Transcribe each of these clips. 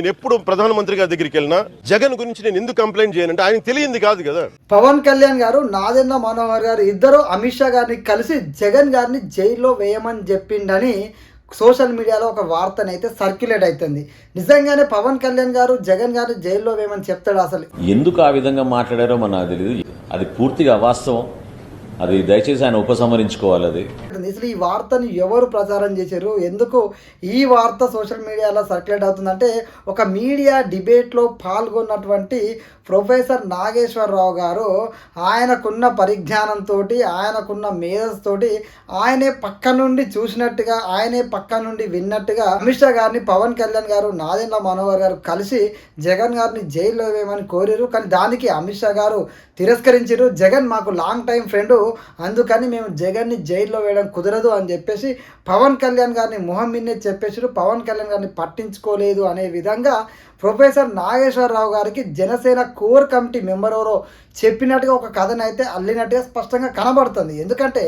నేను ఎప్పుడు ప్రధానమంత్రి గారి దగ్గరికి వెళ్ళినా జగన్ గురించి నేను ఎందుకు కంప్లైంట్ చేయనంటే ఆయనకు తెలియంది కాదు కదా. పవన్ కళ్యాణ్ గారు నాదెండ్ల మనోహర్ గారు ఇద్దరు అమిత్ షా గారిని కలిసి జగన్ గారిని జైల్లో వేయమని చెప్పిండని సోషల్ మీడియాలో ఒక వార్తనైతే సర్క్యులేట్ అవుతుంది. నిజంగానే పవన్ కళ్యాణ్ గారు జగన్ గారిని జైల్లో వేయమని చెప్తాడు? అసలు ఎందుకు ఆ విధంగా మాట్లాడారో మనకు తెలియదు. అది పూర్తిగా అవాస్తవం. అది దయచేసి ఆయన ఉపసంహరించుకోవాలి. అది అసలు ఈ వార్తను ఎవరు ప్రచారం చేశారు, ఎందుకు ఈ వార్త సోషల్ మీడియాలో సర్క్యులేట్ అవుతుందంటే ఒక మీడియా డిబేట్లో పాల్గొన్నటువంటి ప్రొఫెసర్ నాగేశ్వరరావు గారు ఆయనకున్న పరిజ్ఞానంతో ఆయనకున్న మేధస్తోటి ఆయనే పక్క నుండి చూసినట్టుగా ఆయనే పక్క నుండి విన్నట్టుగా అమిత్ షా గారిని పవన్ కళ్యాణ్ గారు నాదెండ్ల మనోహర్ గారు కలిసి జగన్ గారిని జైల్లో వేయమని కోరారు. కానీ దానికి అమిత్ షా గారు తిరస్కరించారు. జగన్ మాకు లాంగ్ టైం ఫ్రెండ్, అందుకని మేము జగన్ని జైల్లో వేయడం కుదరదు అని చెప్పేసి పవన్ కళ్యాణ్ గారిని మొహం మిన్నే చెప్పేసారు. పవన్ కళ్యాణ్ గారిని పట్టించుకోలేదు అనే విధంగా ప్రొఫెసర్ నాగేశ్వరరావు గారికి జనసేన కోర్ కమిటీ మెంబర్ ఎవరో చెప్పినట్టుగా ఒక కథనైతే అల్లినట్టుగా స్పష్టంగా కనబడుతుంది. ఎందుకంటే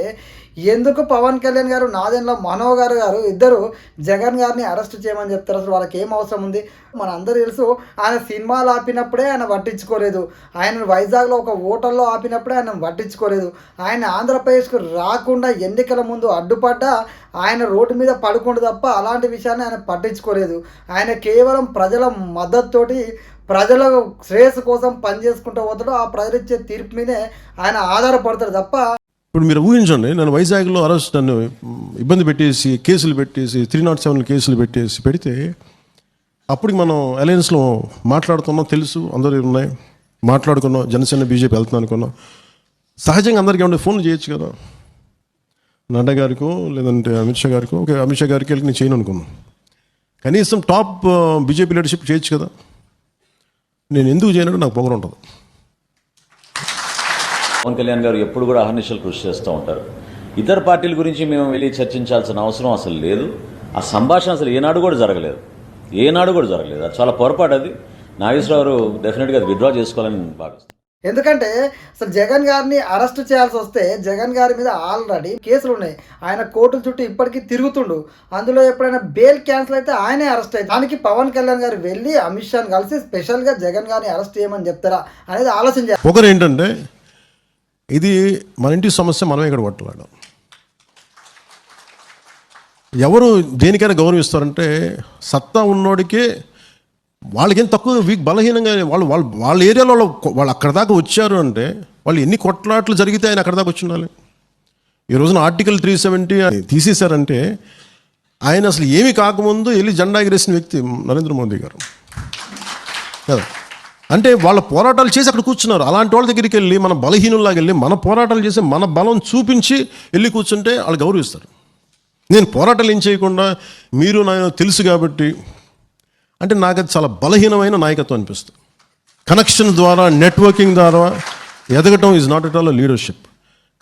ఎందుకు పవన్ కళ్యాణ్ గారు నాదెండ్ల మనోహర్ గారు ఇద్దరు జగన్ గారిని అరెస్ట్ చేయమని చెప్తారు? అసలు వాళ్ళకి ఏం అవసరం ఉంది? మన అందరూ తెలుసు, ఆయన సినిమాలు ఆపినప్పుడే ఆయన పట్టించుకోలేదు, ఆయన వైజాగ్లో ఒక హోటల్లో ఆపినప్పుడే ఆయన పట్టించుకోలేదు, ఆయన ఆంధ్రప్రదేశ్కు రాకుండా ఎన్నికల ముందు అడ్డుపడ్డా ఆయన రోడ్డు మీద పడుకుంటూ తప్ప అలాంటి విషయాన్ని ఆయన పట్టించుకోలేదు. ఆయన కేవలం ప్రజల మద్దతుతోటి ప్రజల శ్రేయస్సు కోసం పనిచేసుకుంటూ పోతాడు. ఆ ప్రజలు ఇచ్చే తీర్పు మీదే ఆయన ఆధారపడతాడు తప్ప. ఇప్పుడు మీరు ఊహించండి, నన్ను వైజాగ్లో నన్ను ఇబ్బంది పెట్టేసి కేసులు పెట్టేసి 307 కేసులు పెడితే అప్పటికి మనం అలయన్స్లో మాట్లాడుతున్నాం, తెలుసు అందరూ ఉన్నాయి, మాట్లాడుకున్నాం, జనసేన బీజేపీ వెళ్తున్నాం అనుకున్నాం. సహజంగా అందరికీ ఏమంటే ఫోన్లు చేయొచ్చు కదా, నడ్డా గారికో లేదంటే అమిత్ షా గారికో. ఓకే, అమిత్ షా గారికి వెళ్ళి నేను చేయను అనుకున్నాను. కనీసం టాప్ బీజేపీ లీడర్షిప్ చేయొచ్చు కదా. నేను ఎందుకు చేయనంటే నాకు పొగరు ఉంటుంది. పవన్ కళ్యాణ్ గారు ఎప్పుడు కూడా అహర్నిశలు కృషి చేస్తూ ఉంటారు. ఇతర పార్టీల గురించి మేము వెళ్ళి చర్చించాల్సిన అవసరం అసలు లేదు. ఆ సంభాషణ అసలు ఏనాడు కూడా జరగలేదు. అది చాలా పొరపాటు. అది నాగేశ్వరరావు డెఫినెట్గా అది విత్డ్రా చేసుకోవాలని భావిస్తాను. ఎందుకంటే అసలు జగన్ గారిని అరెస్ట్ చేయాల్సి వస్తే జగన్ గారి మీద ఆల్రెడీ కేసులు ఉన్నాయి. ఆయన కోర్టుల చుట్టూ ఇప్పటికీ తిరుగుతుండు. అందులో ఎప్పుడైనా బెయిల్ క్యాన్సిల్ అయితే ఆయనే అరెస్ట్ అయ్యి దానికి పవన్ కళ్యాణ్ గారు వెళ్ళి అమిత్ షాని కలిసి స్పెషల్గా జగన్ గారిని అరెస్ట్ చేయమని చెప్తారా అనేది ఆలోచించారు. ఒకరు ఏంటంటే ఇది మన ఇంటి సమస్య, మనమే ఇక్కడ కొట్టలాడు. ఎవరు దేనికైనా గౌరవిస్తారంటే సత్తా ఉన్నోడికే. వాళ్ళకేం తక్కువ వీక్ బలహీనంగా వాళ్ళ ఏరియాలో వాళ్ళు అక్కడ దాకా వచ్చారు అంటే వాళ్ళు ఎన్ని కొట్లాట్లు జరిగితే ఆయన అక్కడ దాకా వచ్చి ఉండాలి. ఈ రోజున ఆర్టికల్ 370 తీసేశారంటే ఆయన అసలు ఏమీ కాకముందు వెళ్ళి జెండా ఎగిరేసిన వ్యక్తి నరేంద్ర మోదీ గారు కదా. అంటే వాళ్ళ పోరాటాలు చేసి అక్కడ కూర్చున్నారు. అలాంటి వాళ్ళ దగ్గరికి వెళ్ళి మన బలహీనుల్లాగా వెళ్ళి మన పోరాటాలు చేసి మన బలం చూపించి వెళ్ళి కూర్చుంటే వాళ్ళు గౌరవిస్తారు. నేను పోరాటాలు ఏం చేయకుండా మీరు నాకు తెలుసు కాబట్టి అంటే నాకు అది చాలా బలహీనమైన నాయకత్వం అనిపిస్తుంది. కనెక్షన్ ద్వారా, నెట్వర్కింగ్ ద్వారా ఎదగటం is not at all leadership.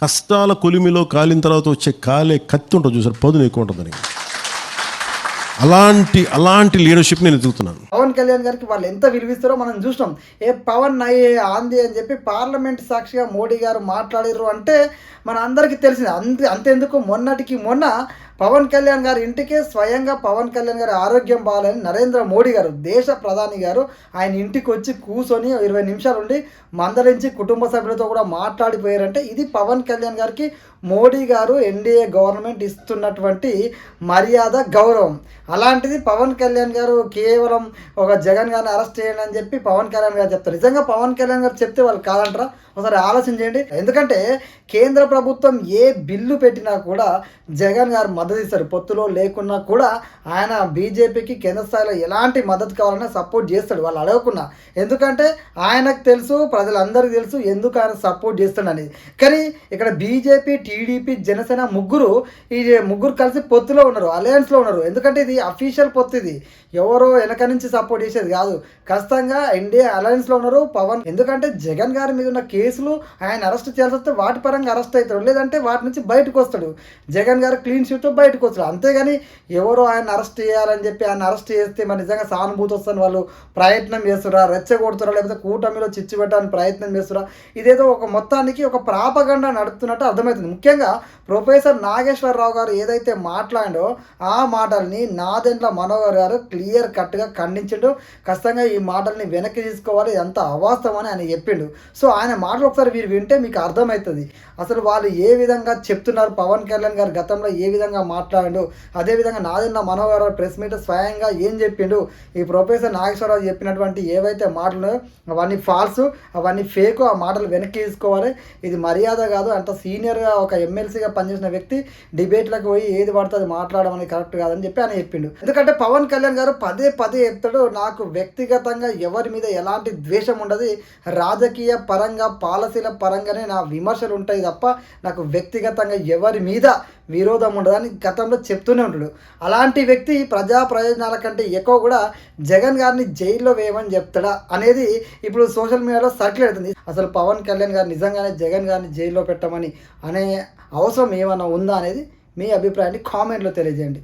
కష్టాల కొలిమిలో కాలిన తర్వాత వచ్చే కాలే కత్తి ఉంటుంది చూసారు, పదును ఎక్కువ ఉంటుందని. అలాంటి లీడర్షిప్ నేను ఎదుగుతున్నాను. పవన్ కళ్యాణ్ గారికి వాళ్ళు ఎంత విలువిస్తారో మనం చూసినాం. పవన్ ఆంది అని చెప్పి పార్లమెంట్ సాక్షిగా మోడీ గారు మాట్లాడారు అంటే మన అందరికీ తెలిసింది. అంతెందుకు మొన్నటికి మొన్న పవన్ కళ్యాణ్ గారి ఇంటికే స్వయంగా పవన్ కళ్యాణ్ గారి ఆరోగ్యం బాగాలని నరేంద్ర మోడీ గారు దేశ ప్రధాని గారు ఆయన ఇంటికి వచ్చి కూర్చొని 20 నిమిషాలు ఉండి మందలించి కుటుంబ సభ్యులతో కూడా మాట్లాడిపోయారంటే ఇది పవన్ కళ్యాణ్ గారికి మోడీ గారు ఎన్డీఏ గవర్నమెంట్ ఇస్తున్నటువంటి మర్యాద, గౌరవం. అలాంటిది పవన్ కళ్యాణ్ గారు కేవలం ఒక జగన్ గారిని అరెస్ట్ చేయండి అని చెప్పి పవన్ కళ్యాణ్ గారు చెప్తారు. నిజంగా పవన్ కళ్యాణ్ గారు చెప్తే వాళ్ళు కాదంటారా? ఒకసారి ఆలోచన చేయండి. ఎందుకంటే కేంద్ర ప్రభుత్వం ఏ బిల్లు పెట్టినా కూడా జగన్ గారు మద్దతు ఇస్తారు. పొత్తులో లేకున్నా కూడా ఆయన బీజేపీకి కేంద్ర స్థాయిలో ఎలాంటి మద్దతు కావాలన్నా సపోర్ట్ చేస్తాడు వాళ్ళు అడగకున్నా. ఎందుకంటే ఆయనకు తెలుసు, ప్రజలందరికీ తెలుసు ఎందుకు ఆయన సపోర్ట్ చేస్తాడు అనేది. కానీ ఇక్కడ బీజేపీ, టీడీపీ, జనసేన ముగ్గురు కలిసి పొత్తులో ఉన్నారు, అలయన్స్లో ఉన్నారు. ఎందుకంటే ఇది అఫీషియల్ పొత్తు, ఇది ఎవరో వెనక నుంచి సపోర్ట్ చేసేది కాదు. ఖచ్చితంగా ఎన్డీఏ అలయన్స్లో ఉన్నారు పవన్. ఎందుకంటే జగన్ గారి మీద ఉన్న కేసులు ఆయన అరెస్ట్ చేయాల్సి వస్తే వాటి పరంగా అరెస్ట్ అవుతాడు, లేదంటే వాటి నుంచి బయటకు వస్తాడు. జగన్ గారు క్లీన్ షీట్ బయటకు వస్తాడు. అంతేగాని ఎవరో ఆయన అరెస్ట్ చేయాలని చెప్పి ఆయన అరెస్ట్ చేస్తే మరి నిజంగా సానుభూతి వస్తుంది వాళ్ళు ప్రయత్నం చేస్తురా, రెచ్చగొడుతురా, లేకపోతే కూటమిలో చిచ్చు పెట్టడానికి ప్రయత్నం చేస్తురా, ఇదేదో ఒక మొత్తానికి ఒక ప్రాపగండా నడుపుతున్నట్టు అర్థమవుతుంది. ముఖ్యంగా ప్రొఫెసర్ నాగేశ్వరరావు గారు ఏదైతే మాట్లాడో ఆ మాటల్ని నాదెండ్ల మనోహర్ గారు క్లియర్ కట్గా ఖండించిండు. ఖచ్చితంగా ఈ మాటల్ని వెనక్కి తీసుకోవాలి, ఇదంతా అవాస్తవం అని ఆయన చెప్పిండు. సో ఆయన మాటలు ఒకసారి మీరు వింటే మీకు అర్థమవుతుంది అసలు వాళ్ళు ఏ విధంగా చెప్తున్నారు. పవన్ కళ్యాణ్ గారు గతంలో ఏ విధంగా మాట్లాడిండు, అదేవిధంగా నాదెండ్ల మనోహర్ ప్రెస్ మీట్ స్వయంగా ఏం చెప్పిండు, ఈ ప్రొఫెసర్ నాగేశ్వరరావు చెప్పినటువంటి ఏవైతే మాటలు అవన్నీ ఫాల్స్, అవన్నీ ఫేక్, ఆ మాటలు వెనక్కి తీసుకోవాలి. ఇది మర్యాద కాదు. అంత సీనియర్గా ఒక ఎమ్మెల్సీగా పనిచేసిన వ్యక్తి డిబేట్లకు పోయి ఏది పడుతుంది మాట్లాడడం అనేది కరెక్ట్ కాదని చెప్పి ఆయన చెప్పిండు. ఎందుకంటే పవన్ కళ్యాణ్ గారు పదే పదే చెప్తాడు, నాకు వ్యక్తిగతంగా ఎవరి మీద ఎలాంటి ద్వేషం ఉండదు, రాజకీయ పరంగా పాలసీల పరంగానే నా విమర్శలు ఉంటాయి తప్ప నాకు వ్యక్తిగతంగా ఎవరి మీద విరోధం ఉండదని గతంలో చెప్తూనే ఉంటాడు. అలాంటి వ్యక్తి ప్రజా ప్రయోజనాల కంటే ఎక్కువ కూడా జగన్ గారిని జైల్లో వేయమని చెప్తాడా అనేది ఇప్పుడు సోషల్ మీడియాలో సర్కిల్ అవుతుంది. అసలు పవన్ కళ్యాణ్ గారు నిజంగానే జగన్ గారిని జైల్లో పెట్టమని అనే అవసరం ఏమైనా ఉందా అనేది మీ అభిప్రాయాన్ని కామెంట్లో తెలియజేయండి.